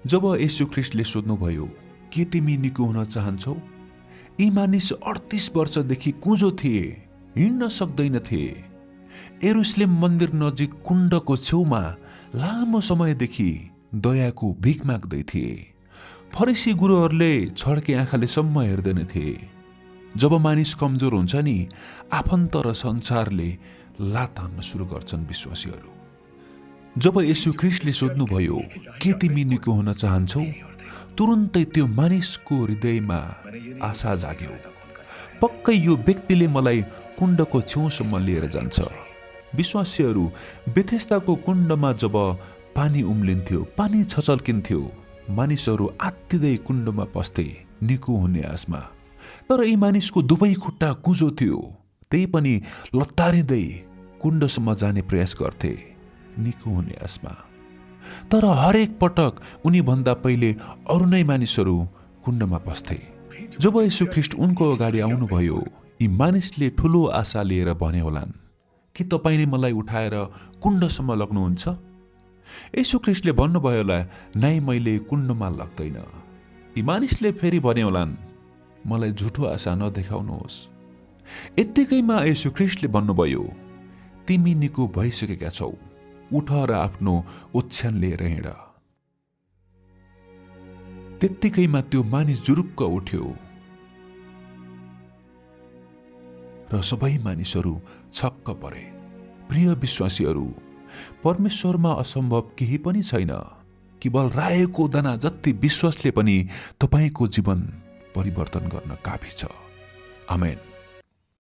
जब येशू ख्रिस्टले सोध्नुभयो, के तिमी निको हुन चाहन्छौ? यी मानिस 38 वर्षदेखि कुँजो थिए, हिँड्न सक्दैनथे। यरुशलेम मन्दिर नजिक कुण्डको छेउमा लामो समयदेखि दयाको भिख माग्दै थिए। फरिसी गुरुहरूले छड्के आँखाले सम्म हेर्दैनथे। जब मानिस कमजोर हुन्छ नि, आफन्त र संसारले लात हान्न सुरु गर्छन् विश्वासीहरू। जब येशू ख्रिस्टले सोध्नुभयो, के तिमी निको हुन चाहन्छौ? तुरुन्तै त्यो मानिसको हृदयमा आशा जाग्यो। पक्कै यो व्यक्तिले मलाई कुण्डको छेउसम्म लिएर जान्छ। विश्वासीहरू बेथेस्दाको कुण्डमा जब पानी उम्लिन्थ्यो, पानी छचल्किन्थ्यो, मानिसहरू आत्तिँदै कुण्डमा पस्थे निको हुने आशमा। तर यी मानिसको दुवै खुट्टा कुँजो थियो, त्यही पनि लत्तारिँदै कुण्डसम्म जाने प्रयास गर्थे निको हुने आशमा। तर हरेक पटक उनी भन्दा पहिले अरू नै मानिसहरू कुण्डमा पस्थे। जब येशू ख्रिस्ट उनको अगाडि आउनुभयो, यी मानिसले ठुलो आशा लिएर भने होलान्, के तपाईले मलाई उठाएर कुण्डसम्म लग्नुहुन्छ? येशू ख्रिस्टले भन्नुभयो होला, नाइ, मैले कुण्डमा लग्दैन। यी मानिसले फेरि भने होलान्, मलाई झुठो आशा नदेखाउनुहोस्। यत्तिकैमा येशू ख्रिस्टले भन्नुभयो, तिमी निको भइसकेका छौ, उठ र आफ्नो ओछ्यान लिएर हिँड। त्यत्तिकैमा त्यो मानिस जुरुक्क उठ्यो र सबै मानिसहरू छक्क परे। प्रिय विश्वासीहरू, परमेश्वरमा असम्भव केही पनि छैन। केवल रायोको दाना जति विश्वासले पनि तपाईको जीवन परिवर्तन गर्न काफी छ। आमेन।